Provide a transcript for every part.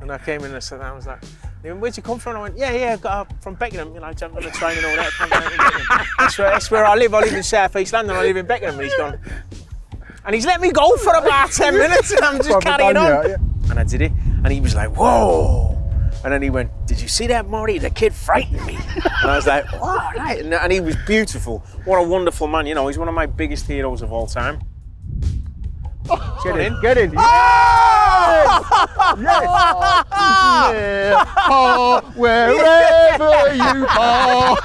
And I came in and I was like, where'd you come from? I went, yeah, I got from Beckenham, you know, jumped on the train and all that. That's where I live. I live in South East London. I live in Beckenham. And he's gone. And he's let me go for about 10 minutes and I'm just carrying on. Yeah. And I did it. And he was like, whoa. And then he went, did you see that, Marty? The kid frightened me. And I was like, wow. Right. And he was beautiful. What a wonderful man. You know, he's one of my biggest heroes of all time. Oh, get in. Oh! Yes! Yeah. Oh, wherever you are.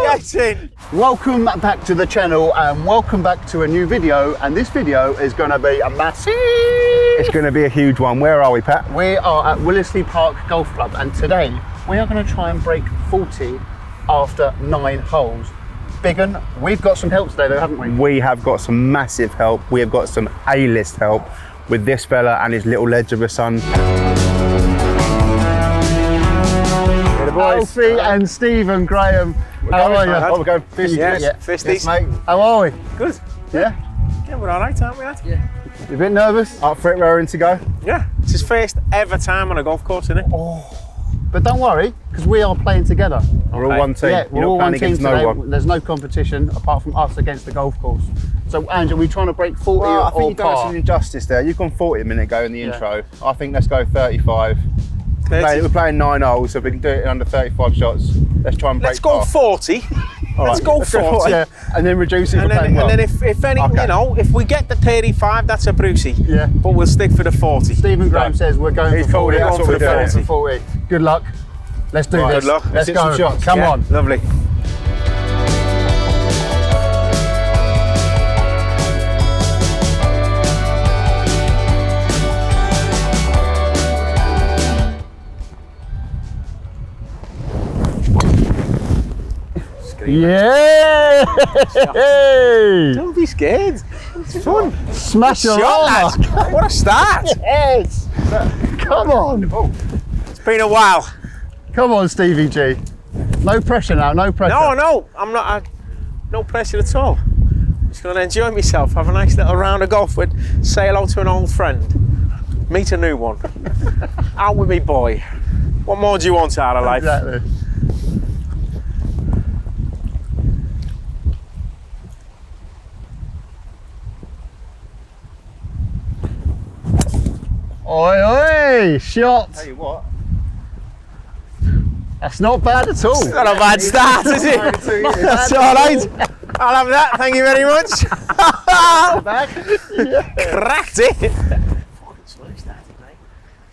Get in. Welcome back to the channel and welcome back to a new video. And this video is going to be a massive. It's going to be a huge one. Where are we, Pat? We are at Willisley Park Golf Club and today we are going to try and break 40 after 9 holes. Biggin, we've got some help today though, haven't we? We have got some massive help. We have got some A-list help with this fella and his little ledge of a son. Yeah, the boys. Alfie and Stephen Graham. How are you? Oh, we're going fisties. Fisties. Yes, mate. How are we? Good. Yeah? Yeah, we're all right, aren't we, lad? Yeah. You a bit nervous? Up for it, raring to go? Yeah. It's his first ever time on a golf course, isn't it? Oh. But don't worry, because we are playing together. We're all one team. Yeah, we're all one team today. No one. There's no competition apart from us against the golf course. So, Andrew, are we trying to break 40 well, I think or you've done us par? an injustice there. You've gone 40 a minute ago in the intro. I think let's go 35. We're playing 9 holes, so if we can do it in under 35 shots, let's try and break Let's go par. 40. All Let's right. go 40. Yeah, and then reduce it And then, if any, Okay. you know, if we get the 35, that's a Brucey. Yeah. But we'll stick for the 40. Stephen Graham says we're going He's for 40. that's what we're doing. For 40. Good luck. Let's do this. Good luck. Let's hit go. some shots. Come Yeah, on. Lovely. Yeah! Don't be scared. It's fun. Smash your Shot, arm. lads. What a start. Yes! Come on. It's been a while. Come on, Stevie G. No pressure now, no pressure. No, I'm not. No pressure at all. Just going to enjoy myself, have a nice little round of golf with, say hello to an old friend, meet a new one, out with me boy. What more do you want out of life? Exactly. Oi, oi, shot. Tell you what. That's not bad at all. It's not a bad start, is it? That's all right. I'll have that, thank you very much. Back. Cracked it. Fucking smashed that, mate.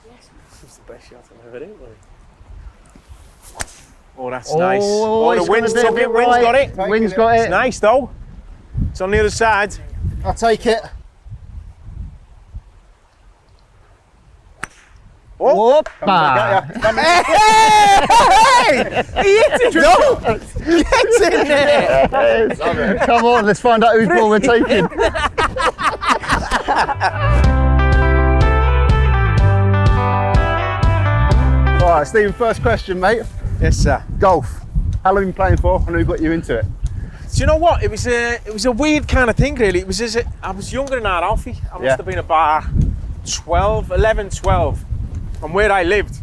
Yes. It's the best shot I've ever hit, buddy. Oh, that's nice. Oh, the wind's took it, wind's got it. Wind's got It's it. nice though. It's on the other side. I'll take it. Oh. Whoopa. Hey! He hit it though! Get in there! Yes. Come on, let's find out whose ball we're taking. All right, Stephen, first question, mate. Yes, sir. Golf. How long have you been playing for and who got you into it? Do you know what? It was a weird kind of thing, really. It was I was younger than that, Alfie. I must have been about 11, 12. And where I lived,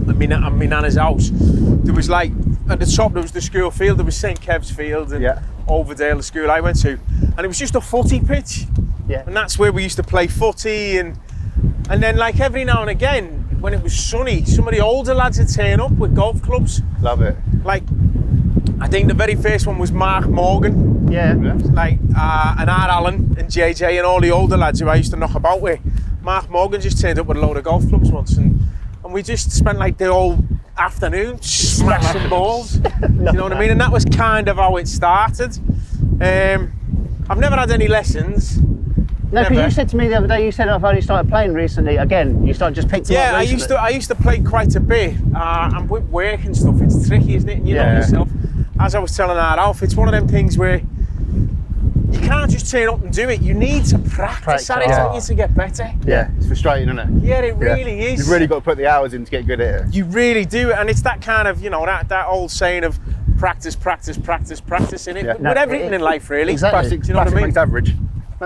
at my nana's house, there was like, at the top there was the school field, there was St. Kev's Field and Overdale, the school I went to. And it was just a footy pitch. Yeah. And that's where we used to play footy and then like every now and again, when it was sunny, some of the older lads would turn up with golf clubs. Love it. Like, I think the very first one was Mark Morgan. Yeah. Like, and R. Allen and JJ and all the older lads who I used to knock about with. Mark Morgan just turned up with a load of golf clubs once and we just spent like the whole afternoon smashing balls. You know what I mean? And that was kind of how it started. I've never had any lessons. No, because you said to me the other day, you said I've only started playing recently. Again, you just picked them up recently. I used to play quite a bit. And with work and stuff, it's tricky, isn't it? And you know yourself. As I was telling Alf, it's one of them things where you can't just turn up and do it. You need to practice at it, don't you, to get better. Yeah, it's frustrating, isn't it? Yeah, it really is. You've really got to put the hours in to get good at it. You really do, and it's that kind of, you know, that old saying of practice, practice, practice, practice in it. Yeah. With everything in life, really. Exactly. Do you know what I mean? Makes average.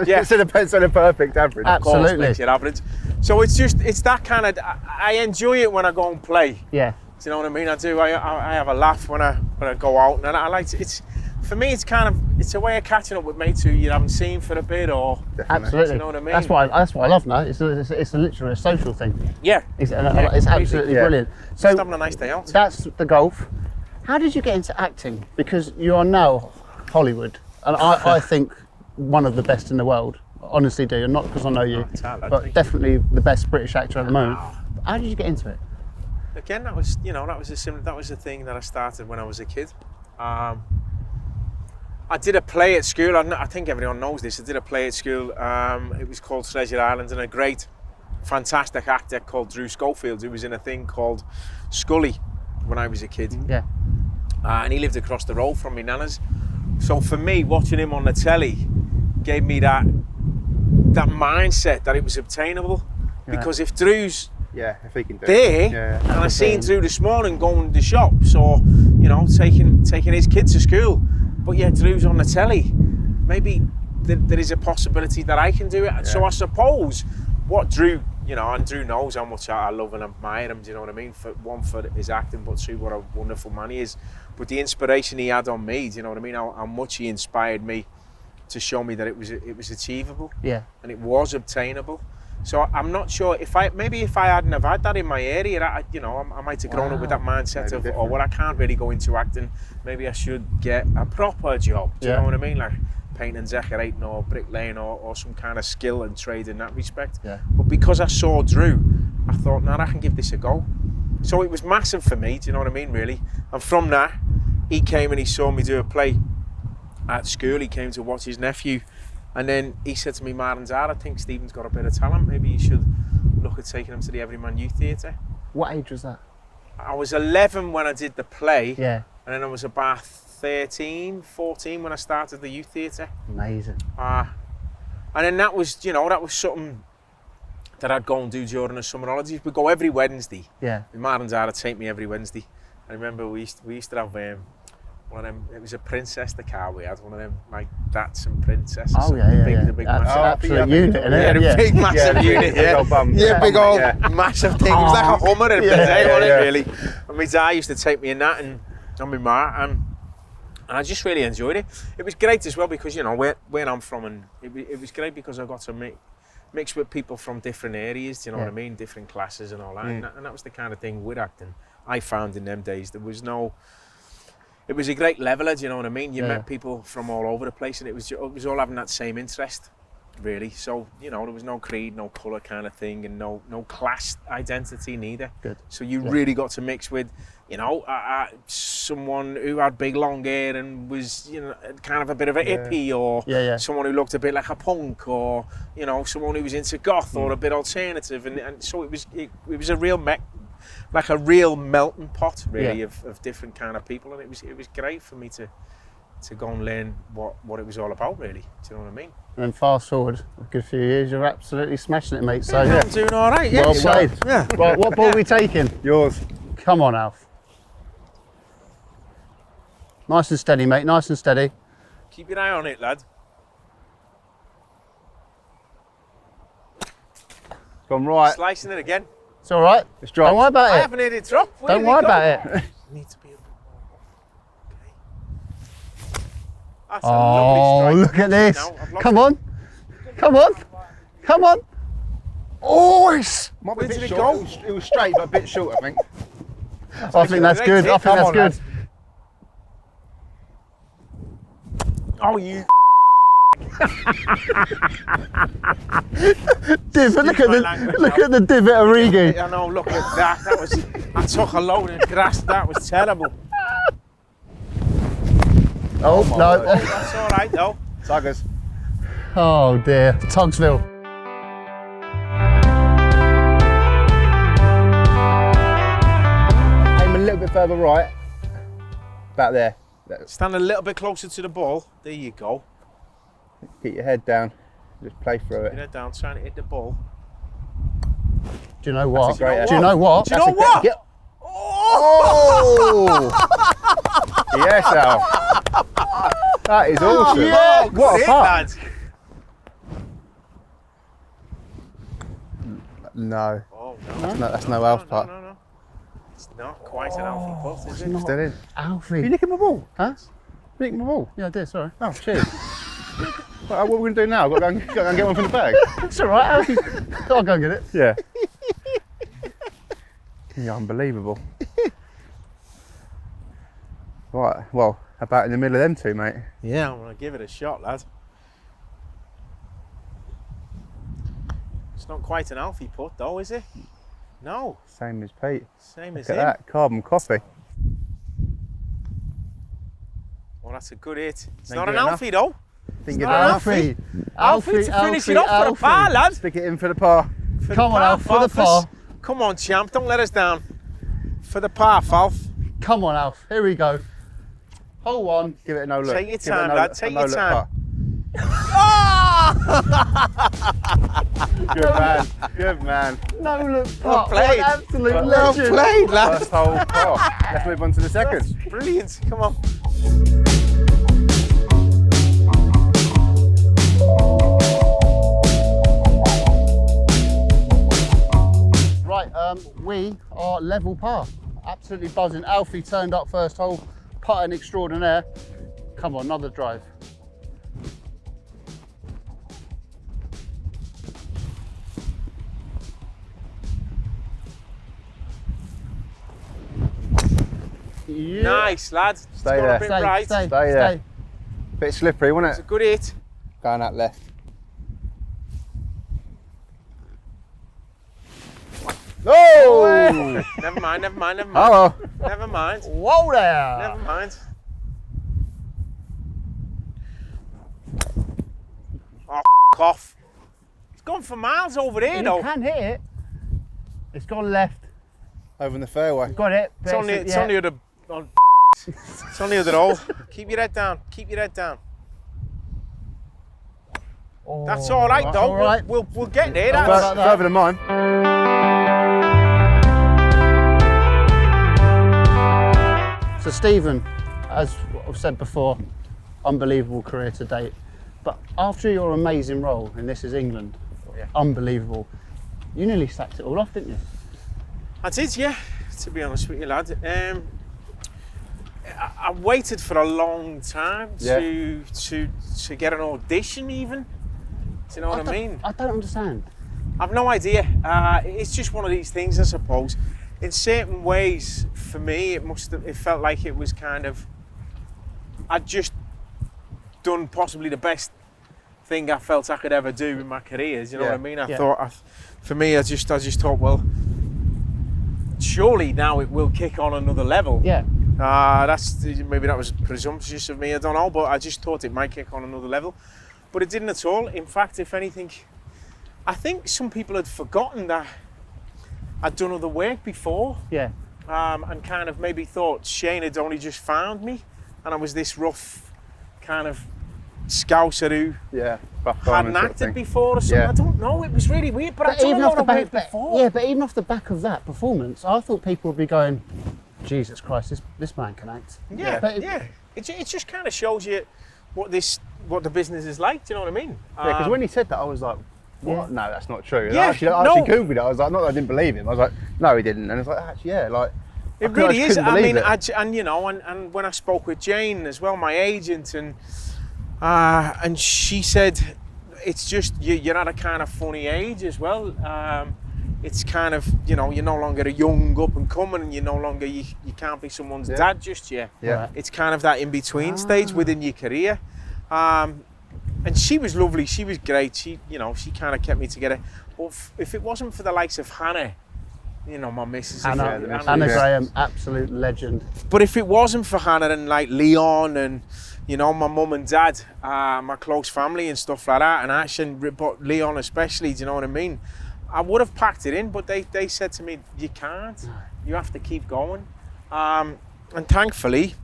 Yeah. It's a perfect average. Absolutely. Makes it average. So it's that kind of. I enjoy it when I go and play. Yeah. Do you know what I mean? I do. I have a laugh when I go out, and I like to, it's. For me, it's a way of catching up with mates who you haven't seen for a bit, or Absolutely. Do you know what I mean? That's what I love now. It's literally a social thing. Yeah. It's absolutely brilliant. So Just having a nice day out. That's the golf. How did you get into acting? Because you are now Hollywood, and I think one of the best in the world. Honestly, do. Not because I know you, but definitely the best British actor at the moment. How did you get into it? Again, that was the thing that I started when I was a kid. I did a play at school. I think everyone knows this. I did a play at school. It was called Treasure Island, and a great, fantastic actor called Drew Schofield, who was in a thing called Scully when I was a kid. Yeah. And he lived across the road from me nana's. So for me, watching him on the telly gave me that mindset that it was obtainable. Yeah. Because if Drew's if he can do there, it. Yeah. And I seen Drew this morning going to the shops, or taking his kids to school. But yeah, Drew's on the telly. Maybe there is a possibility that I can do it. Yeah. So I suppose what Drew, and Drew knows how much I love and admire him. Do you know what I mean? For his acting, but two, what a wonderful man he is. But the inspiration he had on me, do you know what I mean? How much he inspired me to show me that it was achievable. Yeah. And it was obtainable. So I'm not sure if I hadn't have had that in my area, I might have grown up with that mindset of, well, I can't really go into acting. Maybe I should get a proper job. Do you know what I mean? Like painting and decorating, or bricklaying, or some kind of skill and trade in that respect. Yeah. But because I saw Drew, I thought, I can give this a go. So it was massive for me. Do you know what I mean? Really. And from that, he came and he saw me do a play at school. He came to watch his nephew. And then he said to me, Martin, Dad, I think Stephen's got a bit of talent. Maybe you should look at taking him to the Everyman Youth Theatre. What age was that? I was 11 when I did the play. Yeah. And then I was about 13, 14 when I started the youth theatre. Amazing. And then that was something that I'd go and do during the summer holidays. We'd go every Wednesday. Yeah. Martin Dad would take me every Wednesday. I remember we used to have one of them. It was a princess, the car we had, one of them like Dats and princesses. Oh yeah. The big massive absolute unit, isn't it? Yeah, the big massive unit. Big old massive thing. It was like a Hummer in a bit, wasn't it, really? And my dad used to take me in that, and my ma, and I just really enjoyed it. It was great as well because where I'm from, and it was great because I got to mix with people from different areas. Do you know what I mean? Different classes and all that. And that was the kind of thing with acting I found in them days. It was a great leveler, do you know what I mean? You met people from all over the place, and it was all having that same interest, really. So, there was no creed, no colour kind of thing, and no class identity neither. Good. So you really got to mix with, someone who had big long hair and was, kind of a bit of a hippie, or someone who looked a bit like a punk, or, someone who was into goth or a bit alternative. And so it was a real like a real melting pot, really, of different kind of people, and it was great for me to go and learn what it was all about, really. Do you know what I mean? And then fast forward a good few years, you're absolutely smashing it, mate. So I'm doing all right. Yeah. Well played. Yeah. Right, what ball are we taking? Yours. Come on, Alf. Nice and steady, mate. Nice and steady. Keep your eye on it, lad. Gone right. Slicing it again. It's all right. It's dropped. Don't worry about it. I haven't heard it drop. Don't worry about it. Need to be a bit more. Okay. That's a lovely strike. Look at this. Come on. Come on. Come on. Oh, it's... Might be a bit short. It was straight, but a bit short, I think. I think that's good. I think that's good. Oh, you... Divot, look at the divot of Origi. I know, look at that. I took a load of grass. That was terrible. Oh no. That's all right though. Tuggers. Oh dear, Tugsville. Aim a little bit further right. About there. Stand a little bit closer to the ball. There you go. Keep your head down. Just play through it. Keep your head down, trying to hit the ball. Do you know what? Do you know what? Do you know what? Oh! Yes, Al. That is awesome. Yeah, what a putt. No. Oh, no. That's no Alf putt. No. It's not quite an Alfie putt, is it? not. Still in. Alfie. You licking my ball? Huh? Licking my ball? Yeah, I did, sorry. Oh, cheers. What are we going to do now? I've got to go and get one from the bag. It's all right, Alfie. I'll go and get it. Yeah. Yeah, unbelievable. Right, well, about in the middle of them two, mate. Yeah, I'm going to give it a shot, lad. It's not quite an Alfie putt, though, is it? No. Same as Pete. Same as Look him. at that, carbon coffee. Well, that's a good hit. It's Ain't not an good enough. Alfie, though. Think not you're an Alfie. Alfie to finish it off for the par, lad. Stick it in for the par. For Come the on, par, Alf, for the Falfus. par. Come on, champ, don't let us down. For the par, Falf. Come on, Alf. Here we go. Hole one. Give it a no look. Take your Give it a time, no lad, look- take a no your look time. putt. Good man. Good man. No look Well putt. played. What an absolute Well legend. played, lad. First hole par. Let's move on to the second. Brilliant, come on. Right, we are level par. Absolutely buzzing. Alfie turned up first hole, putting extraordinaire. Come on, another drive. Yeah. Nice, lad. It's Stay got there. a bit right. Stay, Stay there. Bit slippery, wasn't It's a it? good hit. Going that left. Oh! Never mind. Hello. Never mind. Whoa there! Never mind. Oh, off. It's gone for miles over there, You though. can hit it. It's gone left. Over in the fairway. Got it. It's on the other. It's on the other hole. Keep your head down. Keep your head down. Oh, That's all right, that's though. all right. We'll get there. Don't That's, worry about that. Further than mine. So Stephen, as I've said before, unbelievable career to date. But after your amazing role in This Is England, unbelievable, you nearly sacked it all off, didn't you? I did, yeah. To be honest with you, lad. I waited for a long time to get an audition, even. Do you know what I mean? I don't understand. I've no idea. It's just one of these things, I suppose. In certain ways, for me, it felt like it was kind of. I'd just done possibly the best thing I felt I could ever do in my career. Do you know what I mean? I thought, for me, I just thought, well, surely now it will kick on another level. Yeah. Maybe that was presumptuous of me. I don't know, but I just thought it might kick on another level, but it didn't at all. In fact, if anything, I think some people had forgotten that I'd done other work before. Yeah. And kind of maybe thought Shane had only just found me, and I was this rough kind of scouser who hadn't acted before or something. Yeah. I don't know. It was really weird, but I'd done a lot of work before. Yeah, but even off the back of that performance, I thought people would be going, Jesus Christ, this man can act. Yeah. It just kind of shows you what the business is like. Do you know what I mean? Yeah, because when he said that, I was like, what? No, that's not true. And Yeah, I actually Googled it. I was like, not that I didn't believe him. I was like, no, he didn't. And I was like, actually, yeah, like. It really is. I mean, and when I spoke with Jane as well, my agent, and she said, it's just you're at a kind of funny age as well. It's kind of, you're no longer a young up and coming, and you can't be someone's dad just yet. Yeah. It's kind of that in between stage within your career. And she was lovely. She was great. She kind of kept me together. But if it wasn't for the likes of Hannah, my missus, Hannah Graham, absolute legend. But if it wasn't for Hannah and like Leon and my mum and dad, my close family and stuff like that, and Ash but Leon especially, do you know what I mean? I would have packed it in, but they said to me, you can't. You have to keep going. And thankfully,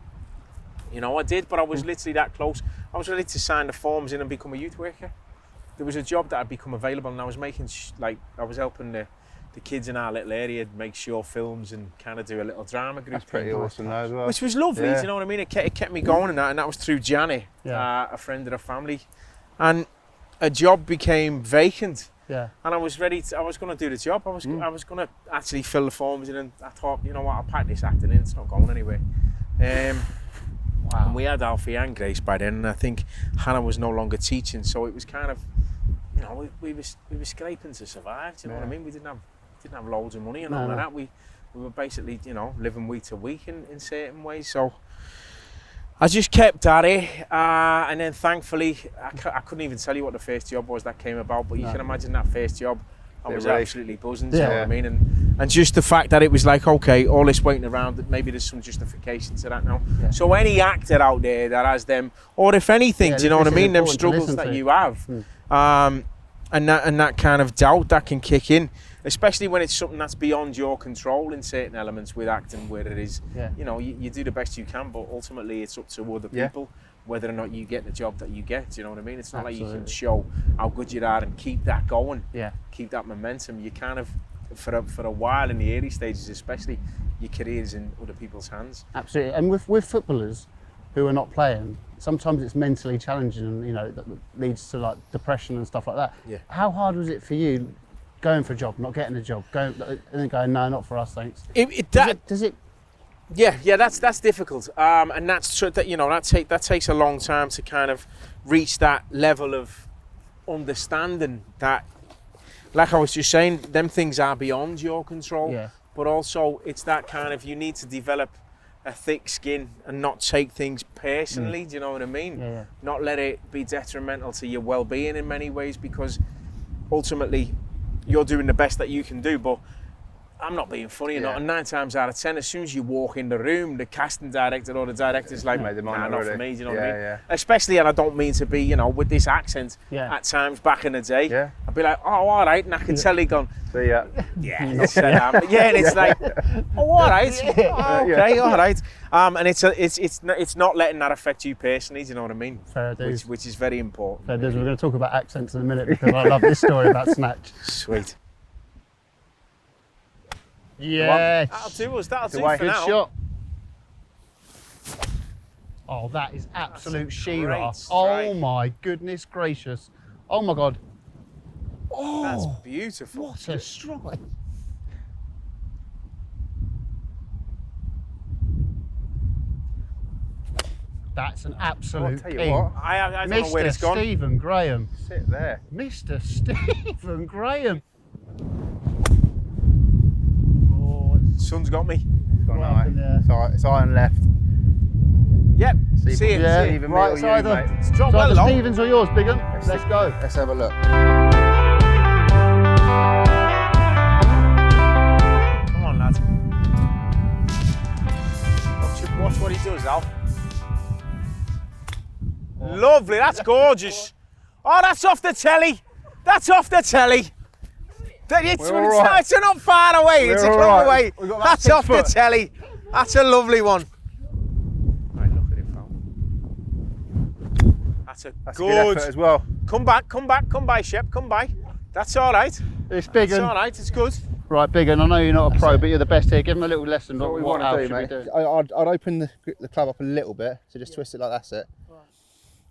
I did, but I was literally that close. I was ready to sign the forms in and become a youth worker. There was a job that had become available, and I was making I was helping the kids in our little area make short films and kind of do a little drama group. That's pretty awesome though as well. Which was lovely, Yeah. do you know what I mean? It kept me going, and that was through Janny, a friend of the family. And a job became vacant Yeah. And I was ready to, I was going to do the job. I was going to actually fill the forms in, and I thought, you know what, I'll pack this acting in, it's not going anywhere. Wow. And we had Alfie and Grace by then, and I think Hannah was no longer teaching, so it was kind of, you know, we were scraping to survive, do you know what I mean? We didn't have loads of money and all of that. We were basically, you know, living week to week in certain ways, so I just kept at it, and then thankfully, I couldn't even tell you what the first job was that came about, but you can imagine that first job, I was absolutely buzzing, do you know what I mean? And just the fact that it was like, okay, all this waiting around, that maybe there's some justification to that now. Yeah. So any actor out there that has them, or if anything, do you know what I mean, them struggles that you have, and that kind of doubt that can kick in, especially when it's something that's beyond your control in certain elements with acting, where it is, you know, you do the best you can, but ultimately it's up to other people whether or not you get the job that you get, do you know what I mean? It's not like you can show how good you are and keep that going, keep that momentum. You kind of, for a while in the early stages especially, your career's in other people's hands. Absolutely, and with footballers who are not playing, sometimes it's mentally challenging, and you know, that leads to like depression and stuff like that. Yeah. How hard was it for you going for a job, not getting a job, going and then going, no, not for us, thanks? Does it? Yeah, that's difficult, and that's that, you know, that takes a long time to kind of reach that level of understanding that, like I was just saying, them things are beyond your control. Yeah. But also it's that kind of, you need to develop a thick skin and not take things personally. Do you know what I mean? Yeah. Not let it be detrimental to your well-being in many ways, because ultimately you're doing the best that you can do, but I'm not being funny, and 9 times out of 10, as soon as you walk in the room, the casting director or the director's like, nah, not for me, do you know what I mean? Yeah. Especially, and I don't mean to be, you know, with this accent, at times back in the day, I'd be like, oh, all right, and I can tell he gone, and it's like, oh, all right, okay, all right. And it's not letting that affect you personally, do you know what I mean? Fair dues. Which is very important. Fair dues. We're going to talk about accents in a minute, because I love this story about Snatch. Sweet. Yes. That'll do for Good now. shot. Oh, that is absolute She-Ra. Oh my goodness gracious. Oh my God. Oh, that's beautiful. What a strike. That's an absolute king. I don't know where it's gone. Mr. Stephen Graham. Sit there. Mr. Stephen Graham. Sun's got me. It's gone high. It's iron left. Yep. See it. Yeah. Even Right, it's either. It's dropped well long. Stevens or yours, Big 'un? Let's go. Let's have a look. Come on, lad. Watch what he does, Alf. Lovely. That's gorgeous. Oh, that's off the telly. That's off the telly. It's not far away, it's a close away. That's off the telly. That's a lovely one. Right, look at him, pal. That's good. A good effort as well. Come by, Shep, come by. That's all right. It's Big 'un. It's all right, it's good. Right, Big 'un, I know you're not a pro, but you're the best here. Give him a little lesson on What we what want to do, Alf should mate. be doing. I'd open the club up a little bit, so just twist it like that's it.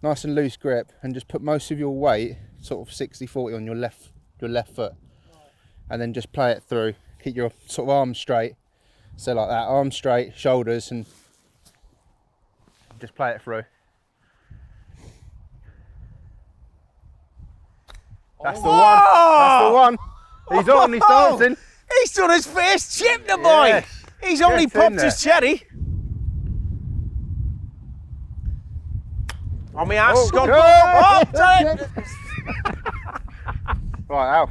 Nice and loose grip, and just put most of your weight, sort of 60-40 on your left foot. And then just play it through. Keep your sort of arms straight. So like that, arms straight, shoulders, and just play it through. That's the one. That's the one. He's on, he's dancing. He's done his first chip, the boy. Yes. He's only popped his cherry. On my ass, gone. Right,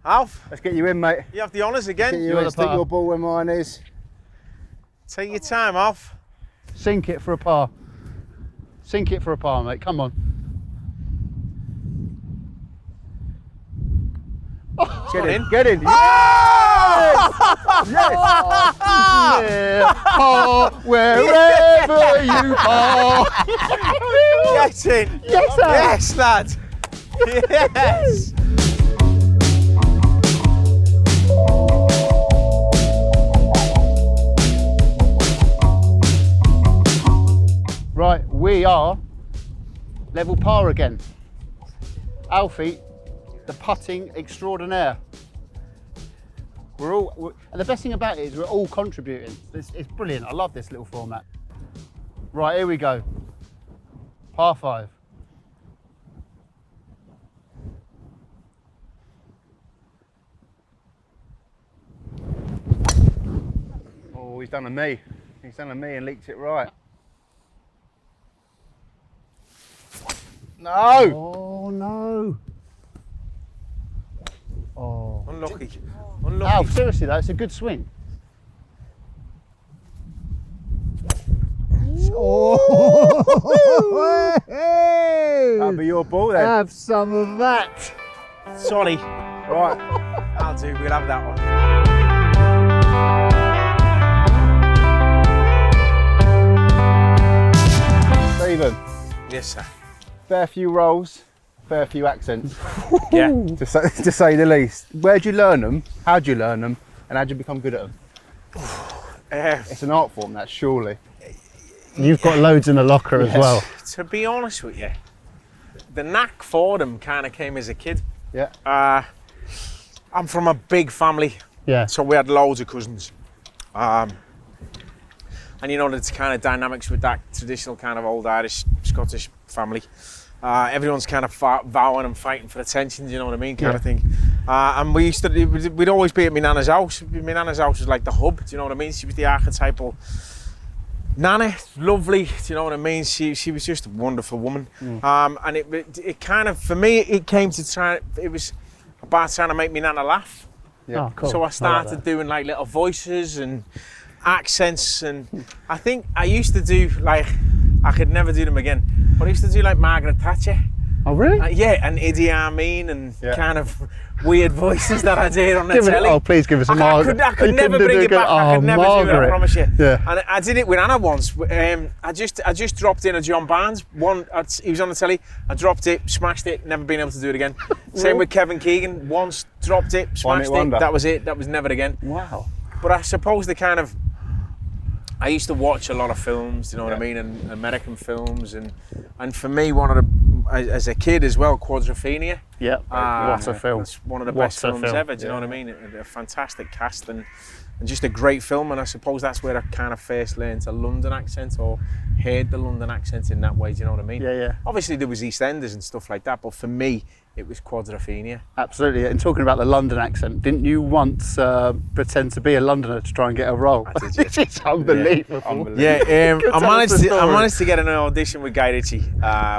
Alf, let's get you in, mate. You have the honours again. Get you in, stick your ball where mine is. Take your time, Alf. Sink it for a par. Sink it for a par, mate. Come on. Get in. Get in. Oh! Yes! Yeah. Par wherever you are. Get in. Yes, sir. Yes, lad. Yes. Right, we are level par again. Alfie, the putting extraordinaire. And the best thing about it is we're all contributing. It's brilliant. I love this little format. Right, here we go. Par 5. Oh, he's done a me. He's done a me and leaked it right. No! Oh no! Oh. Unlucky. Alf, seriously though, it's a good swing. Oh! That'll be your ball then. Have some of that. Sorry. Right. I'll do. We'll have that one. Stephen, Yes, sir. fair few rolls, fair few accents, Yeah. to say the least. Where'd you learn them? How'd you learn them? And how'd you become good at them? It's an art form, that surely. You've got loads in the locker as well. To be honest with you, the knack for them kind of came as a kid. Yeah. I'm from a big family, Yeah. so we had loads of cousins. And you know, there's kind of dynamics with that traditional kind of old Irish, Scottish family. Everyone's kind of vowing and fighting for attention, do you know what I mean, kind of thing. And we'd always be at my nana's house. My nana's house was like the hub, do you know what I mean? She was the archetypal nana, lovely, do you know what I mean? She was just a wonderful woman. And it kind of, for me, it came to it was about trying to make me nana laugh. Yeah. Oh, cool. So I started doing like little voices and accents, and I think I used to do like, I could never do them again, but I used to do like Margaret Thatcher. Oh really? Yeah, and Idi Amin and kind of weird voices that I did on the Give it, telly. oh please give us a Margaret. I could never bring it back. I could never do it, I promise you. Yeah. And I did it with Anna once. I just dropped in a John Barnes. He was on the telly. I dropped it, smashed it, never been able to do it again. Same with Kevin Keegan. Once dropped it, smashed it. That was it. That was never again. Wow. But I suppose I used to watch a lot of films, you know what I mean, and American films, and for me, one of the, as a kid as well, Quadrophenia. Yeah. What a film. It's one of the best films ever, do you know what I mean? A fantastic cast and just a great film, and I suppose that's where I kind of first learned a London accent, or heard the London accent in that way, do you know what I mean? Yeah, yeah. Obviously there was EastEnders and stuff like that, but for me, it was Quadrophenia. Absolutely. And talking about the London accent, didn't you once pretend to be a Londoner to try and get a role? I did, yeah. It's unbelievable. Yeah, I us the story. managed to get an audition with Guy Ritchie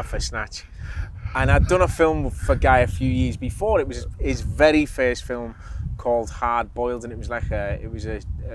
for Snatch, and I'd done a film for Guy a few years before. It was his very first film called Hard Boiled, and it was like a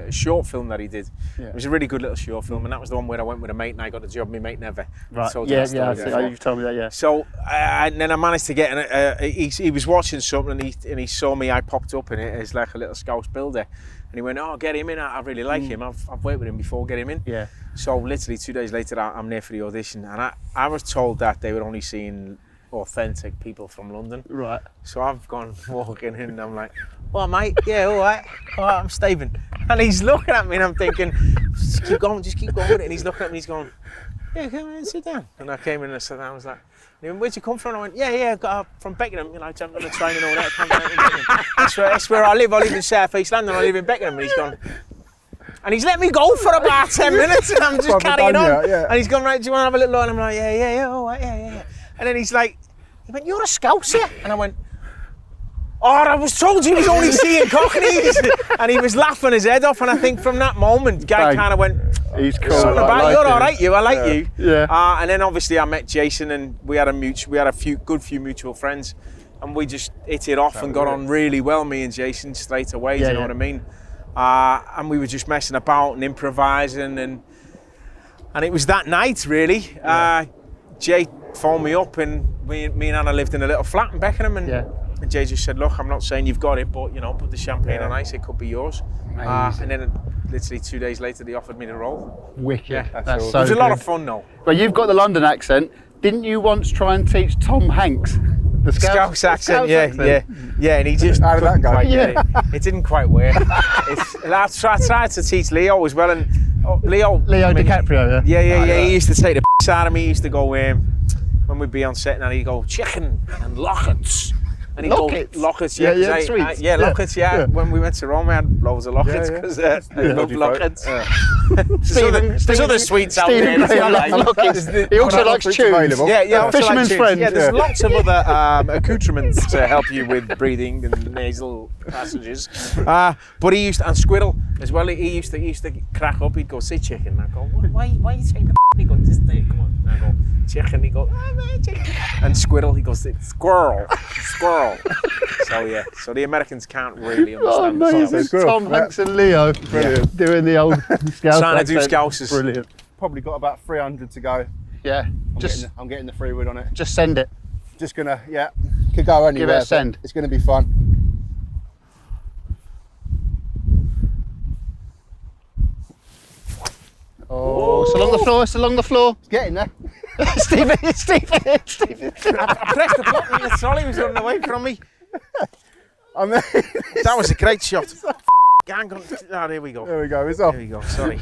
short film that he did. Yeah. It was a really good little short film, and that was the one where I went with a mate and I got the job. My mate never. Right. Told you Yeah, that story yeah. before. You've told me that. Yeah. So and then I managed to get he was watching something and he saw me. I popped up in it as like a little Scouse builder, and he went, "Oh, get him in! I really like him. I've worked with him before. Get him in." Yeah. So literally 2 days later, I'm there for the audition, and I was told that they were only seeing authentic people from London. Right. So I've gone walking in and I'm like, "Well, mate, yeah, all right, I'm Stephen." And he's looking at me and I'm thinking, just keep going with it. And he's looking at me, he's going, "Yeah, come in, sit down." And I came in and sat down, I was like, "Where'd you come from?" I went, "Yeah, I got from Beckenham, you know, I jumped on the train and all that. Come down in Beckenham. That's where I live in South East London, I live in Beckenham." And he's gone, and he's let me go for about 10 minutes and I'm just carrying on. Yeah. And he's gone, "Right, do you want to have a little look?" And I'm like, yeah, all right, yeah. And then he went, "You're a Scouser?" And I went, "Oh, I was told you was only seeing Cockneys." And he was laughing his head off, and I think from that moment, Guy kind of went, "He's cool. Something about like you're him. all right, I like you." Yeah. And then obviously I met Jason, and we had a few mutual friends, and we just hit it off and got on really well, me and Jason, straight away. Do you know what I mean? And we were just messing about and improvising, and it was that night really. Jay phoned me up, and me and Anna lived in a little flat in Beckenham, and Jay just said, "Look, I'm not saying you've got it, but you know, put the champagne on ice, it could be yours." And then literally 2 days later, they offered me the role. Wicked. Yeah, That's awesome. so it was a lot good. of fun though. Well, you've got the London accent. Didn't you once try and teach Tom Hanks the Scouse accent, Scouse yeah, and he just How did that couldn't go? quite get it. It didn't quite work. I tried to teach Leo as well, and Leo DiCaprio, yeah. Yeah. He used to take the piss out of me. He used to go when we'd be on set, and he'd go, "Chicken and lockets." And he'd Lockets? go, lockets, Yeah, yeah. yeah, 'cause sweets. yeah, lockets, yeah. Yeah. When we went to Rome, we had loads of lockets because I love lockets. There's other sweets out there. Stephen Graham like, loves lockets. He also likes tunes. Yeah, also Fisherman's like friend. Yeah, there's lots of other accoutrements to help you with breathing and nasal passages. But he used, and Squirrel as well. He used to crack up. He'd go, "Say chicken." And I go, "Why are you saying the?" He goes, "Just come on." And I go, "Chicken." He goes, man, chicken. And Squirrel, he goes, "Squirrel, squirrel." So yeah, so the Americans can't really understand themselves. Tom Hanks and Leo doing the old Scouse Trying to do accent. Scousers. Brilliant. Probably got about 300 to go. Yeah, I'm getting the free wood on it. just send it. Just gonna, could go anywhere. Give it a send. It's gonna be fun. Oh, it's along the floor. It's along the floor. It's getting there. Stephen. I pressed the button and the trolley was running away from me. I mean, That was a great shot. Hang on. Oh, there we go. there we go. It's off. There we go. Sorry.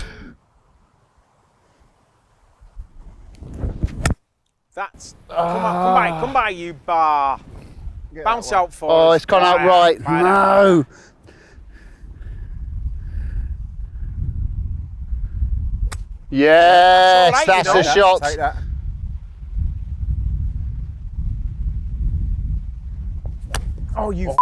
That's. Come by, you bar. Get Bounce that one. out for Oh, us. it's gone out right. No. Yes, That's all right, that's you know a that. shot. Take that. Oh, you.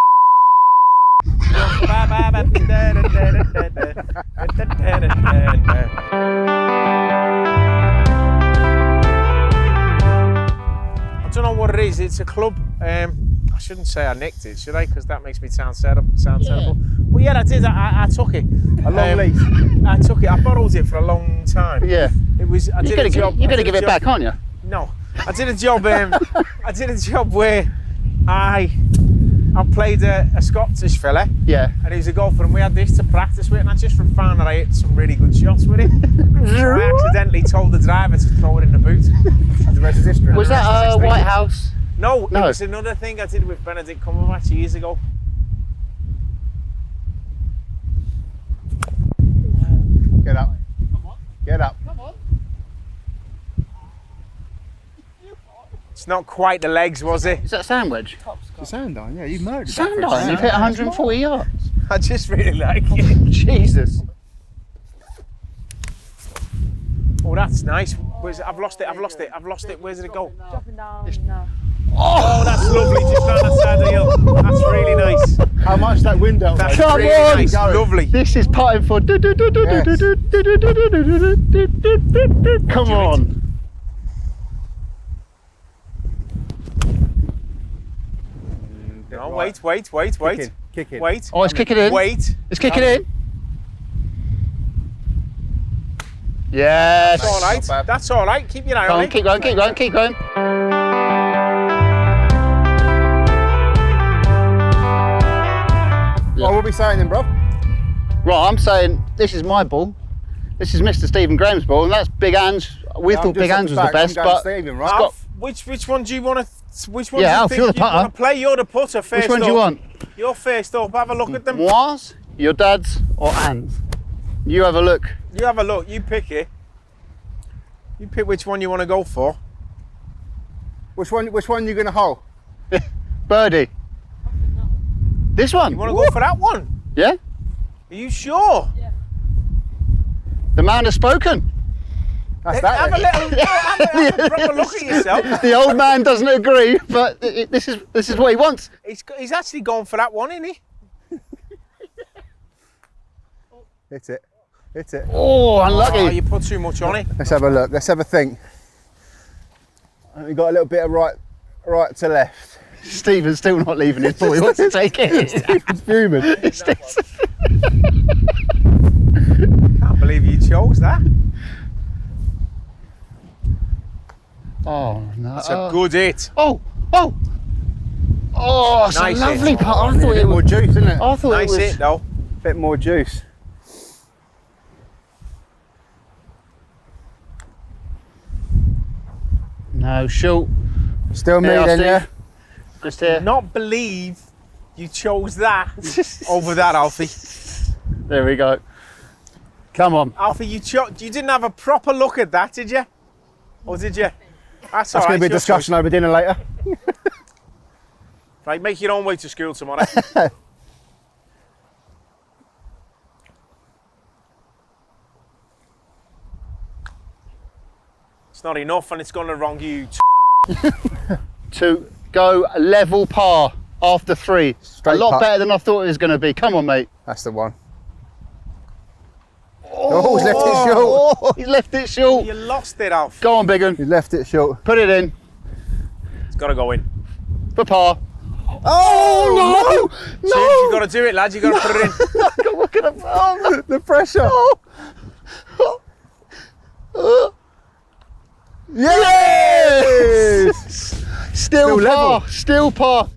I don't know what it is. It's a club. I shouldn't say I nicked it, should I? Because that makes me sound terrible. But yeah, I did. I took it. A long lease. I took it. I borrowed it for a long time. Yeah. It was. I did You're a job. going to give it back, aren't you? No, I did a job. I did a job where I played a Scottish fella, Yeah. and he was a golfer, and we had this to practice with, and I just found that I hit some really good shots with it. So I accidentally told the driver to throw it in the boot. And the rest is history. Was that White House? No, No. it was another thing I did with Benedict Cumberbatch years ago. Get up. Get up. It's not quite the legs, was it? Is that sandwich? It's Sandine, yeah, you murdered that. Sandine, you've hit 140 yards. I just really like it. Jesus. Oh, that's nice. I've lost it. Where's did it go? Dropping down now. Oh, that's lovely. Just round that side of the hill. That's really nice. How much that wind out That's there? Come really on. nice. Lovely. This is putting for. Come on. No, Right. wait. Kick in. Wait. Oh, it's kicking in. Wait. It's kicking in. Yes. That's all right. Not bad. That's all right. Keep your eye Come on on, it. keep going, keep going, keep going. What will we saying then, bro? Right, I'm saying this is my ball. This is Mr. Stephen Graham's ball, and that's Big Ange. We thought Big Ange was the best, but Stephen, right? Alf, which one do you want to? Which one Yeah, do you Alf, think you're the you want putter. to play? You're the putter. First which one do up. you want? You're first up. Have a look at them. Moi's, your dad's, or Anne's? You have a look. You have a look. You pick it. You pick which one you want to go for. Which one you gonna hold? Birdie. This one? You want to go for that one? Yeah? Are you sure? The man has spoken. That's Have that. a little. Have a proper look at yourself. The old man doesn't agree, but this is what he wants. He's actually going for that one, isn't he? Hit it. Hit it. Oh, unlucky. Oh, you put too much on it. Let's have a look. Let's have a think. We got a little bit of right to left. Stephen's still not leaving his ball. He wants to take it. It's fuming. Can't believe you chose that. Oh, no. That's a good hit. Oh, it's Nice a lovely hit. putt. I A thought bit it more was. juice, isn't it? I thought Nice it was. hit though. Bit more juice. No, shoot. Still me Yeah, then, Steve. yeah? Just here. Not believe you chose that over that, Alfie. There we go. Come on. Alfie, you didn't have a proper look at that, did you? Or did you? That's all That's right. going to be a it's your discussion over dinner later. Right, make your own way to school tomorrow. It's not enough and it's gonna wrong you. To go level par after 3. Straight a lot putt. better than I thought it was going to be. Come on, mate. That's the one. Oh, he's left it short. Oh, he's left it short. You lost it, Alf. Go on, big un. He's left it short. Put it in It's gotta go in. for par. Oh, no! James, you gotta do it, lad. You gotta put it in. Look at him. Oh, The pressure. Yes! Still par. level. Still par.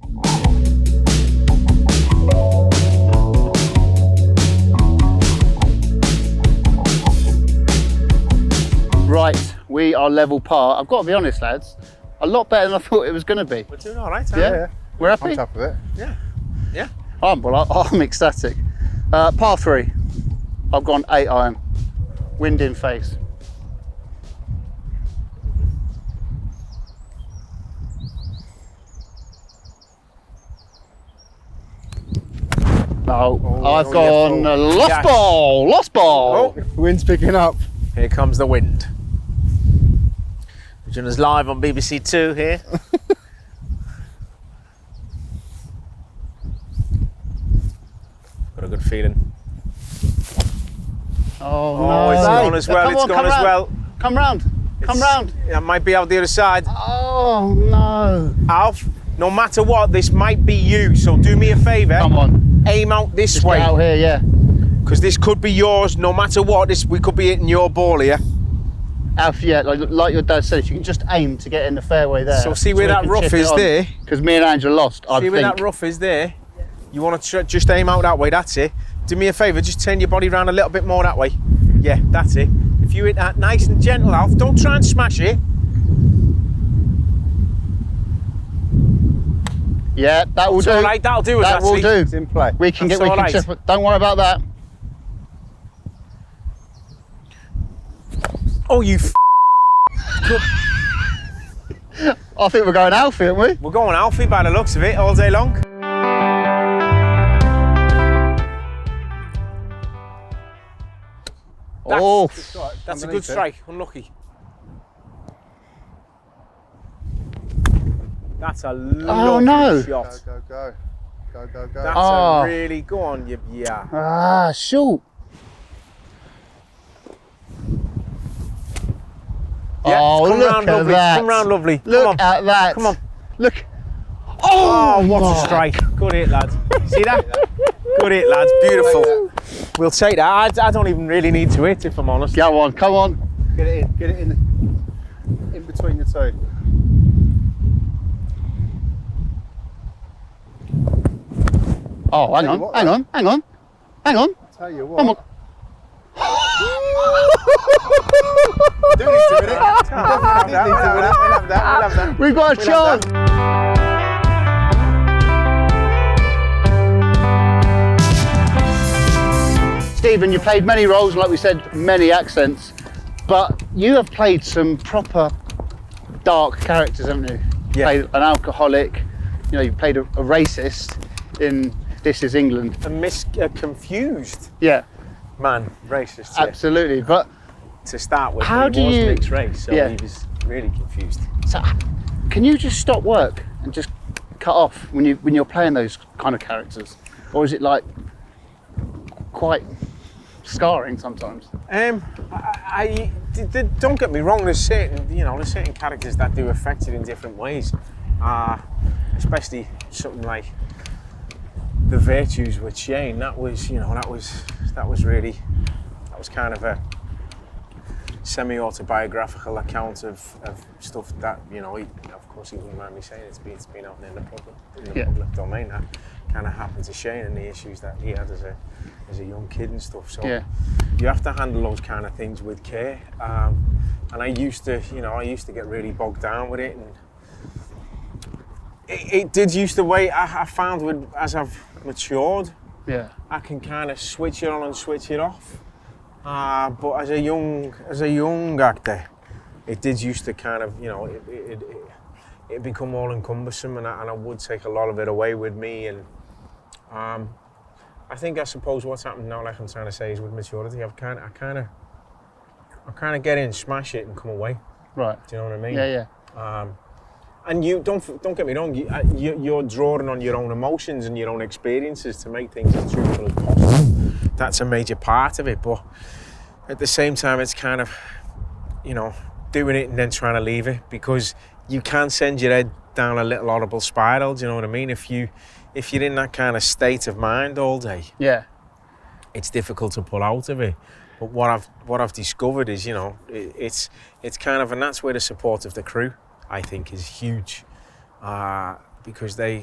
Right, we are level par. I've got to be honest, lads. A lot better than I thought it was going to be. We're doing all right, Yeah. aren't Yeah. We're On happy. top of it. we? Yeah. I'm ecstatic. Par 3. I've gone 8 iron. Wind in face. No, I've yeah, gone lost Yes. ball. Lost ball. Oh, Wind's picking up. here comes the wind. We're doing us live on BBC Two here. Got a good feeling. Oh, Oh, no. it's gone as well. Come It's on, gone come as round. well. Come round. Come round. That might be out the other side. Oh no. Alf, no matter what, this might be you. So do me a favour. Come on. Aim out this Just way. get out here, yeah. Because this could be yours. No matter what, we could be hitting your ball here. Alfie, yeah, like your dad said, if you can just aim to get in the fairway there. So see where that rough is there? Because me and Angela lost, I See where think. that rough is there? You want to just aim out that way, that's it. Do me a favour, just turn your body around a little bit more that way. Yeah, that's it. If you hit that nice and gentle, Alf, don't try and smash it. Yeah, that will It's do. all right, that'll do us That will actually. do. It's in play. We can That's get, we all can right. chip it. Don't worry about that. Oh, you I think we're going Alfie, aren't we? We're going Alfie by the looks of it all day long. Oh, That's a good strike, unlucky. That's a lovely no. shot. Go, go, go. Go, go, go. That's Oh. a really, go on, yeah. ah, shoot. Yeah, Oh, come look round, at lovely. that. Come round, lovely. Look come on. at that. Come on. Look. Oh, what a strike. Good hit, lads. See that? Good hit, lads. Beautiful. We'll take that. I don't even really need to hit, if I'm honest. Go on, come on. Get it in between the two. Oh, hang on, what, hang on, hang on, hang on. Tell you what. Come on. Do need to win it. Definitely need to win it. We'll have that. We've got a We'll have chance. Stephen, you played many roles, like we said, many accents, but you have played some proper dark characters, haven't you? You Yeah. played an alcoholic, you know, you played a racist in This Is England. A confused Yeah, man, racist. Yeah. absolutely. But To start with, How he do was you- mixed race, so Yeah. he was really confused. so, can you just stop work and just cut off when you're playing those kind of characters, or is it like quite scarring sometimes? Don't get me wrong. There's certain characters that do affect it in different ways. Especially something like the virtues with Shane. That was kind of a semi-autobiographical account of stuff that of course he wouldn't mind me saying it's been out there in the public domain. That kind of happened to Shane and the issues that he had as a young kid and stuff. So Yeah. you have to handle those kind of things with care. And I used to get really bogged down with it, and it did used to wait. I found as I've matured, Yeah. I can kind of switch it on and switch it off. But as a young actor, it did used to kind of, it it become all encompassing, and I would take a lot of it away with me. And I think, I suppose what's happened now, like I'm trying to say, is with maturity, I kind of get in, smash it, and come away. Right. Do you know what I mean? Yeah. And you don't get me wrong. You're drawing on your own emotions and your own experiences to make things as truthful as possible. That's a major part of it. But at the same time, it's kind of, doing it and then trying to leave it, because you can send your head down a little horrible spiral. Do you know what I mean? If you're in that kind of state of mind all day, Yeah. it's difficult to pull out of it. But what I've discovered is, it's kind of, and that's where the support of the crew, I think, is huge, because they're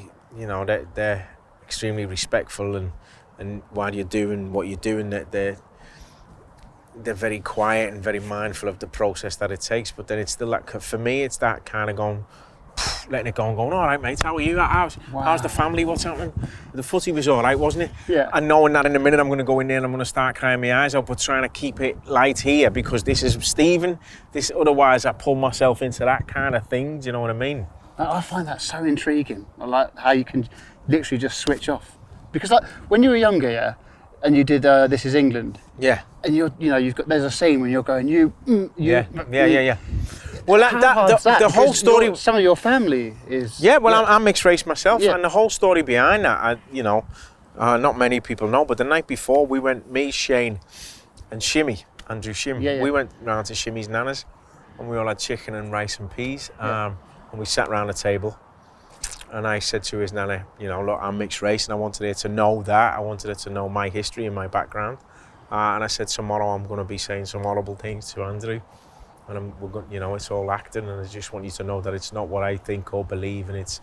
extremely respectful, and while you're doing what you're doing, they're very quiet and very mindful of the process that it takes. But then it's still that, for me, it's that kind of letting it go and going, all right, mate, how are you? How's the family? What's happening? The footy was all right, wasn't it? Yeah. And knowing that in a minute I'm going to go in there and I'm going to start crying my eyes out, but trying to keep it light here, because this is Stephen. Otherwise I pull myself into that kind of thing. Do you know what I mean? I find that so intriguing. I like how you can literally just switch off. Because like when you were younger, yeah, and you did This Is England. Yeah. And there's a scene when you're going, Yeah. Well, the whole story. Some of your family is. Yeah, well, I'm mixed race myself, Yeah. and the whole story behind that, not many people know, but the night before we went, me, Shane, and Andrew Shim, we went round to Shimmy's nana's, and we all had chicken and rice and peas, and we sat round the table, and I said to his nana, look, I'm mixed race, and I wanted her to know that. I wanted her to know my history and my background, and I said tomorrow I'm going to be saying some horrible things to Andrew. And it's all acting, and I just want you to know that it's not what I think or believe, and it's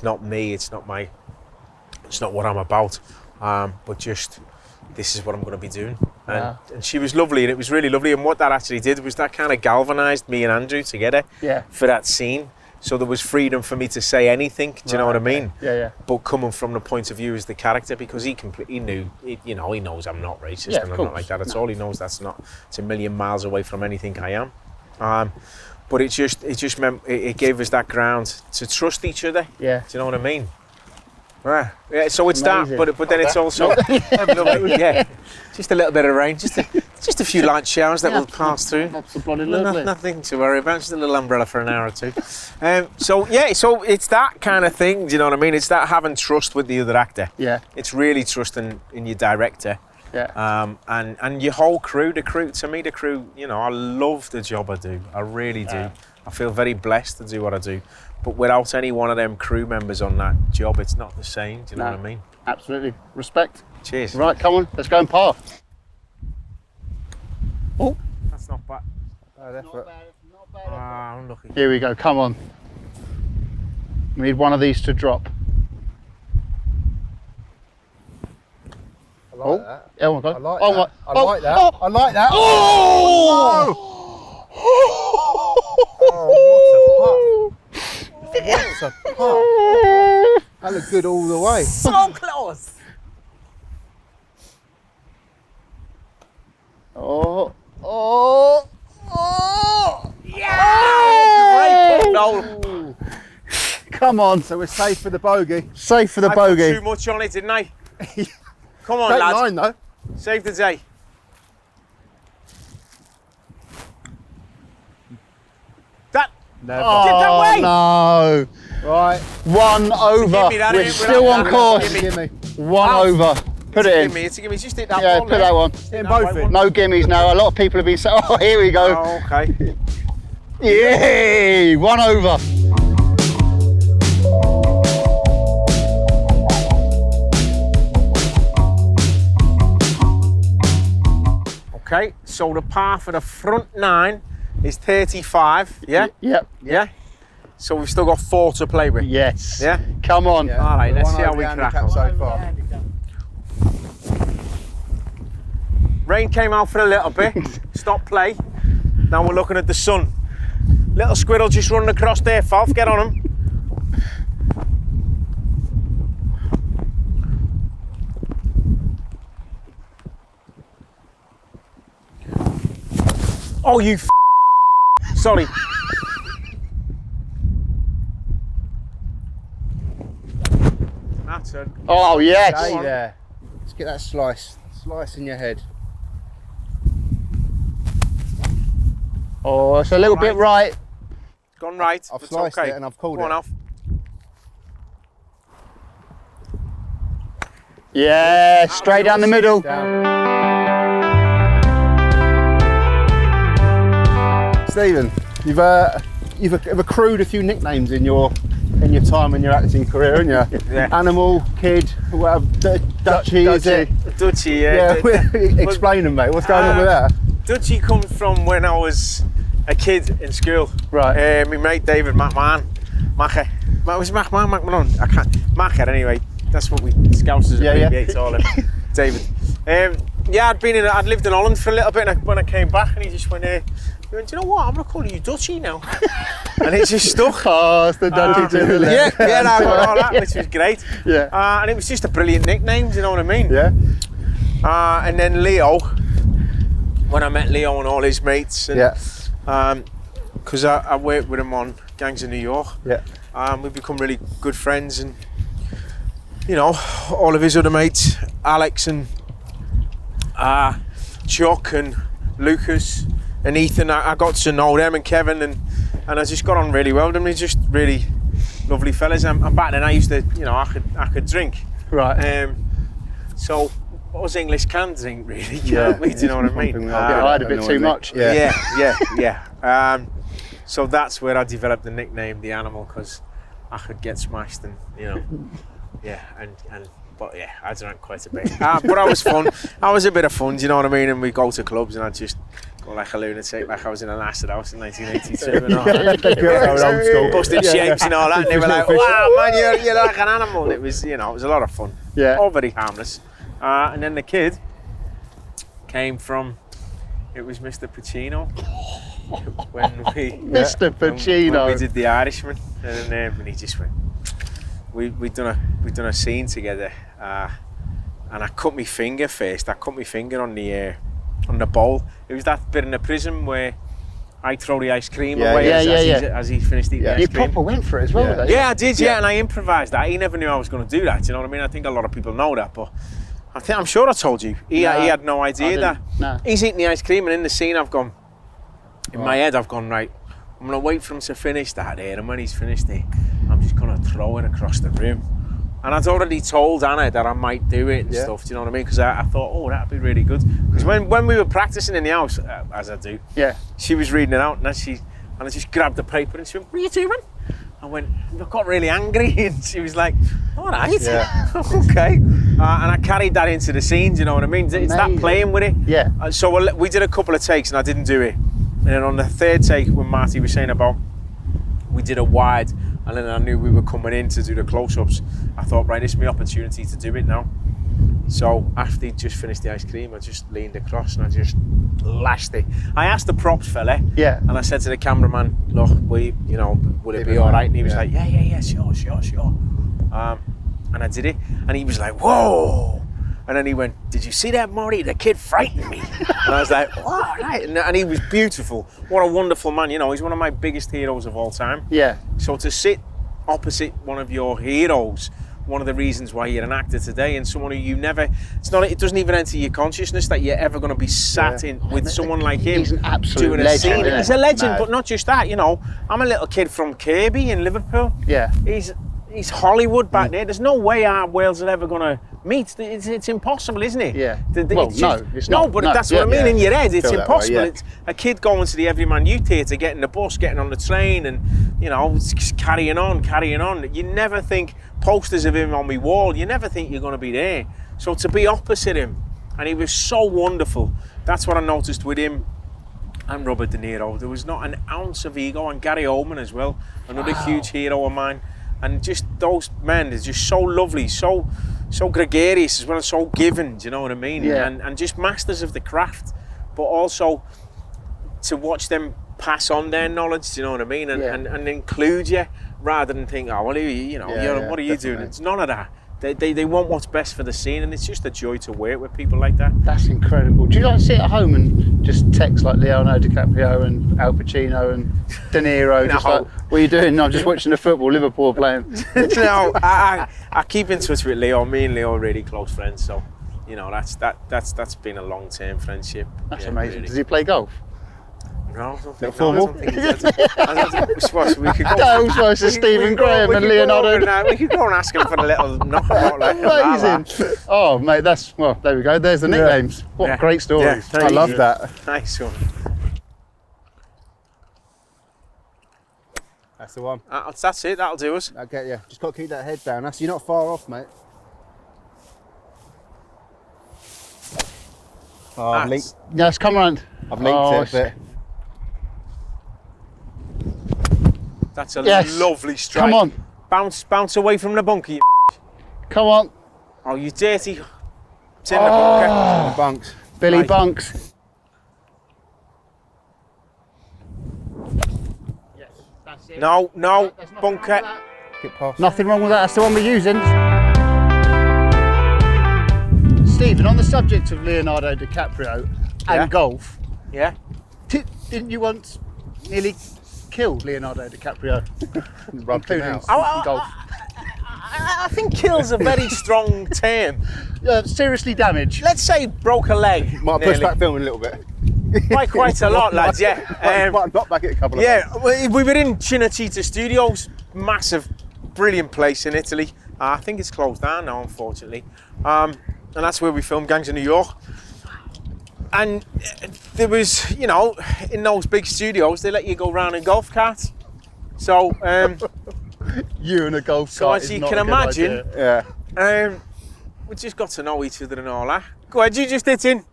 not me, it's not what I'm about, but just this is what I'm going to be doing. And she was lovely, and it was really lovely. And what that actually did was that kind of galvanised me and Andrew together for that scene. So there was freedom for me to say anything. Do you know what I mean? Yeah. But coming from the point of view as the character, because he knew, he knows I'm not racist, and I'm not like that at all. He knows it's a million miles away from anything I am. But it just meant it gave us that ground to trust each other. Yeah. Do you know what I mean? Yeah. So it's amazing. that, but then it's also just a little bit of rain, just a few light showers that will pass through. That's bloody lovely. Nothing to worry about. Just a little umbrella for an hour or two. So it's that kind of thing. Do you know what I mean? It's that having trust with the other actor. Yeah. It's really trusting in your director. Yeah. And your whole crew, the crew, I love the job I do. I really do. I feel very blessed to do what I do. But without any one of them crew members on that job, it's not the same. Do you know what I mean? Absolutely. Respect. Cheers. Right, come on, let's go and par. Oh, that's not bad. Not bad. I'm lucky. Here we go, come on. We need one of these to drop. I like that. Oh my God. I like oh that. My. I like that. Oh. I like that. Oh! Oh, what a putt. That looked good all the way. So close. Oh! Yeah! Great putt, Noel. Come on. So we're safe for the bogey. Safe for the I bogey. put too much on it, didn't I? Come on, Great lads. line though. Save the day. That. Never. Get that way. No. Right. One over. Gimme that, We're innit? still Without on that, course. Gimme. One Out. over. Put it in. It's a gimme. Just hit that Yeah, one. put that one. In both in. No gimmies now. A lot of people have been saying, oh, here we go. Oh, okay. Yay! One over. Okay, so the par for the front 9 is 35, yeah? Yep. Yeah? So we've still got 4 to play with. Yes. Yeah? Come on. Yeah. All right, We're let's one see how over we the crack handicap on. so far. Rain came out for a little bit, stopped play. Now we're looking at the sun. Little squirrel just running across there, Falf, get on him. Oh, you Sorry. son. Oh, yes. Stay there. Let's get that slice in your head. Oh, it's a little bit right. Gone right. I've but sliced okay. it and I've called Go on, it. Alf. Yeah, straight down the middle. Stephen, you've accrued a few nicknames in your time in your acting career, haven't you? Yeah. Animal, kid, whatever, Dutchie, is it? Dutchie, Yeah, explain them, mate. What's going on with that? Dutchie comes from when I was a kid in school. Right. My mate David McMahon. Was it McMahon? McMahon? I can't. Macher anyway. That's what we Scousers abbreviate all it. David. I'd lived in Holland for a little bit, and when I came back, and he just went, he went, do you know what? I'm gonna call you Dutchie now. And it just stuck. Oh, it's the Dutchie too. Yeah, I got all that, which was great. Yeah. And it was just a brilliant nickname. Do you know what I mean? Yeah. And then Leo. When I met Leo and all his mates, and, because I worked with him on Gangs of New York, we've become really good friends, and you know, all of his other mates, Alex and Chuck and Lucas and Ethan, I got to know them, and Kevin, and I just got on really well with them. They're just really lovely fellas. And back then I used to, you know, I could drink. Right. So us English can drink, really, can't we? Do you know what I mean? I had a bit too much. Yeah. So that's where I developed the nickname, the Animal, because I could get smashed, and you know, but I drank quite a bit. But I was fun. I was a bit of fun, do you know what I mean? And we go to clubs, and I'd just go like a lunatic, like I was in an acid house in 1982 and all that. Busted shapes and all that, and they were like, "Wow, man, you're like an animal." It was, you know, it was a lot of fun. Yeah. All very harmless. And then the kid came from, it was Mr. Pacino. When we Mr. Pacino. when we did The Irishman, and he just went. We'd done a scene together, and I cut my finger first. I cut my finger on the bowl. It was that bit in the prison where I throw the ice cream away as he finished eating the ice cream. You proper went for it as well, though. Yeah, I did. Yeah, and I improvised that. He never knew I was going to do that. You know what I mean? I think a lot of people know that, but I'm sure I told you. He had no idea that. No. He's eating the ice cream, and in the scene, I've gone. In my head, I've gone right. I'm going to wait for him to finish that there, and when he's finished it, I'm just going to throw it across the room. And I'd already told Anna that I might do it and stuff, do you know what I mean? Because I thought, oh, that'd be really good. Because when we were practicing in the house, as I do, she was reading it out, and I just grabbed the paper and she went, "What are you doing?" I got really angry, and she was like, "All right, okay." And I carried that into the scene, do you know what I mean? It's that playing with it. Yeah. So we did a couple of takes, and I didn't do it. And then on the third take, when Marty was saying about, we did a wide, and then I knew we were coming in to do the close-ups. I thought, right, this is my opportunity to do it now. So after he just finished the ice cream, I just leaned across and I just lashed it. I asked the props fella, and I said to the cameraman, "Look, will it be all right?" And he was like, "Yeah, sure." And I did it, and he was like, "Whoa!" And then he went, "Did you see that, Marty? The kid frightened me." And I was like, "Oh, right." And he was beautiful. What a wonderful man. You know, he's one of my biggest heroes of all time. Yeah. So to sit opposite one of your heroes, one of the reasons why you're an actor today, and someone who it doesn't even enter your consciousness that you're ever going to be sat in with someone like him. He's an absolute doing a legend. scene. He's a legend, but not just that, you know. I'm a little kid from Kirby in Liverpool. Yeah. He's Hollywood back there. There's no way our worlds are ever going to meet. It's impossible, isn't it? Yeah. It's not. No, but that's what I mean in your head. It's impossible. Way, It's a kid going to the Everyman Youth Theatre, getting the bus, getting on the train, and you know, just carrying on. You never think posters of him on my wall. You never think you're going to be there. So to be opposite him, and he was so wonderful. That's what I noticed with him and Robert De Niro. There was not an ounce of ego, and Gary Oldman as well, another huge hero of mine. And just those men, they're just so lovely, so gregarious as well, so giving, do you know what I mean? Yeah. And just masters of the craft, but also to watch them pass on their knowledge, do you know what I mean? And include you rather than think, "Oh, well, what are you doing?" It's none of that. They want what's best for the scene, and it's just a joy to work with people like that. That's incredible. Do you like sit at home and just text like Leonardo DiCaprio and Al Pacino and De Niro. Just like, what are you doing? No, I'm just watching the football. Liverpool are playing. No, I keep in touch with Leo. Me and Leo are really close friends, so you know that's been a long-term friendship. That's amazing. Does he play golf? No, I don't think formal? we could go. That was Stephen Graham and Leonardo. We could go and ask him for a little knockabout like Amazing. Oh, mate, well, there we go. There's the nicknames. What great stories. I love that. Nice one. That's the one. That's it. That'll do us. I'll get you. Just got to keep that head down. You're not far off, mate. Oh, I've linked Yes, come round. it a bit. That's a Yes. lovely strike. Come on. Bounce away from the bunker. Come on. Oh, you dirty. It's in the bunker. The bunks. Billy Right. Bunks. Yes, that's it. No, bunker. Get past. Nothing wrong with that. That's the one we're using. Stephen, on the subject of Leonardo DiCaprio Yeah. and golf, Yeah. didn't you once nearly kill Leonardo DiCaprio? Rubbed him out. Golf. I think kill's a very strong term. Seriously damaged. Let's say broke a leg. Might push back filming a little bit. Quite a lot, lads. Yeah. Might knock back it a couple of Yeah, we were in Cinecittà Studios, massive, brilliant place in Italy. I think it's closed down now, unfortunately. And that's where we filmed Gangs of New York. And there was, you know, in those big studios, they let you go round in golf carts. So, You and a golf so cart as is you not can a good imagine, idea. Yeah. we just got to know each other and all that. Go ahead, you just hit in.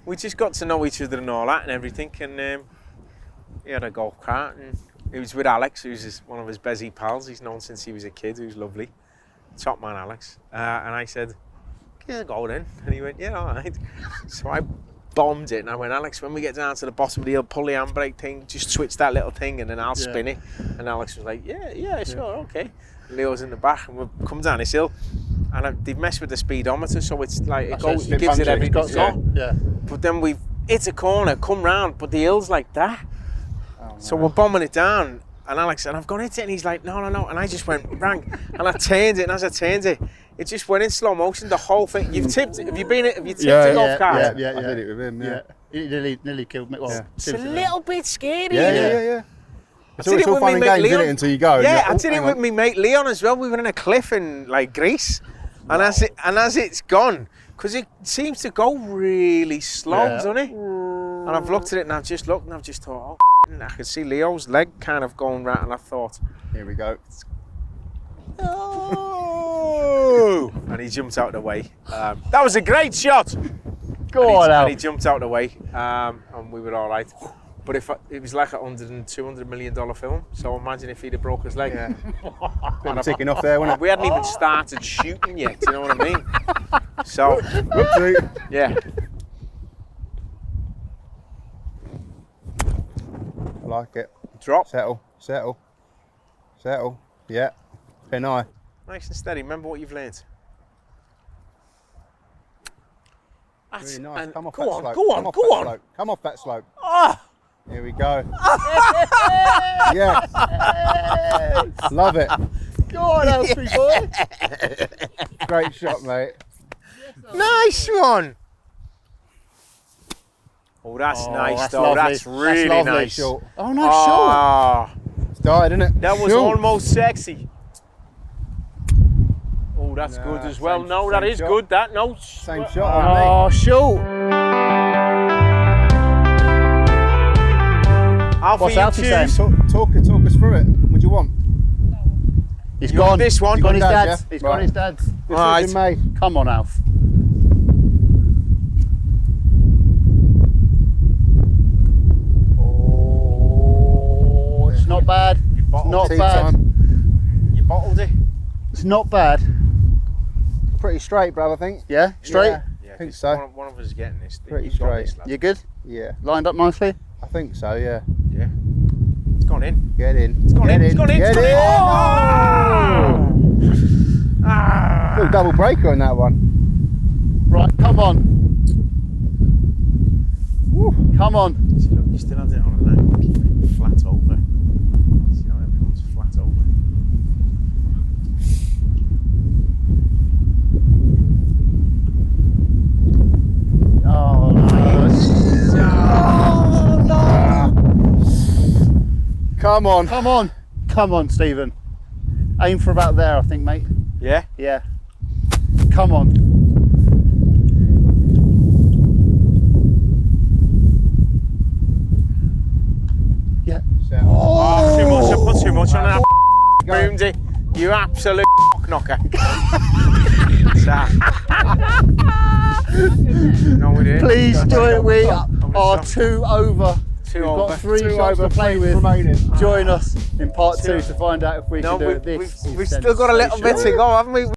We just got to know each other and all that and everything. And he had a golf cart and he was with Alex, who's one of his busy pals. He's known since he was a kid, who's lovely. Top man, Alex. And I said, "Yeah, go then." And he went, "Yeah, all right." So I bombed it and I went, "Alex, when we get down to the bottom of the hill, pull the handbrake thing, just switch that little thing and then I'll spin it." And Alex was like, yeah, sure, okay. Leo's in the back and we've come down this hill and they've messed with the speedometer, so it's like it gives it everything it's got. Yeah. But then we've hit a corner, come round, but the hill's like that. So we're bombing it down and Alex said, "I've got it," and he's like, no. And I just went rang and I turned it, and as I turned it, it just went in slow motion, the whole thing. You've tipped it, have you tipped a golf cart? Yeah. I did it with him, yeah. He nearly killed me. Well, It's a little bit scary. Yeah. It's did it all with fun me and mate games, Leon. isn't it, until you go. Yeah, I I did it with me mate Leon as well. We were in a cliff in like Greece, and as it's gone, because it seems to go really slow, doesn't it? And I've looked at it and I've just looked and I've just thought, oh, I could see Leo's leg kind of going right, and I thought, Here we go. oh, and he jumped out of the way. That was a great shot. Go on, Al. And he jumped out of the way, and we were all right. But it was like a $200 million film, so imagine if he'd have broke his leg. Yeah. Bit of ticking off there, wasn't it? We hadn't even started shooting yet, do you know what I mean? So, Whoopsie. yeah. I like it. Drop. Settle. Yeah. Pin eye. Nice and steady. Remember what you've learned. Really nice. And Come off go that on, slope. go on, Come off go that on. slope. Come off that slope. Ah! Here we go. Yes. Love it. Go on, Alfie boy. Great shot, mate. Nice one. Oh, that's nice, that's though. lovely. That's really That's lovely nice. shot. Oh, nice shot. Ah, Started, isn't it? that was Short. almost sexy. Oh, that's Nah, good as well. same- No, that same is shot. good. That no. Same shot on me. Oh, shoot. Alfie, What's you Alfie choose. saying? Talk us through it. What do you want? He's You want gone. this one? He's gone his Dad's, dad's. yeah? He's Right. gone his dad's. Right. Decision made. Come on, Alf. Oh, it's not bad. You bottled Not it. bad. Time. You bottled it. It's not bad. Pretty straight, bruv, I think. Yeah, straight. Yeah, Yeah, I think 'cause so. One of us is getting this. Pretty You've got straight. this, lad. You good? Yeah, Lined up nicely. I think so. Yeah. Yeah. It's gone in. Get in. It's gone in. It's gone in. Get It's gone in. in. Oh! Ah! Little double breaker on that one. Right, come on. Come on. See, look, you still had it on a leg. Keep it flat over. See how everyone's flat over. Oh, no. Come on. Come on. Come on, Stephen. Aim for about there, I think, mate. Yeah? Yeah. Come on. Yeah. Oh, too much. I put too much on that. Roomsy. You absolute knocker. No, we didn't. Please do it. We are 2 over. Two We've over. got 3 2 shots over, to play 3 with. remaining. Join us in part 2 to find out if we No, can do it. This we've is still got a little bit to sensational. go, haven't we?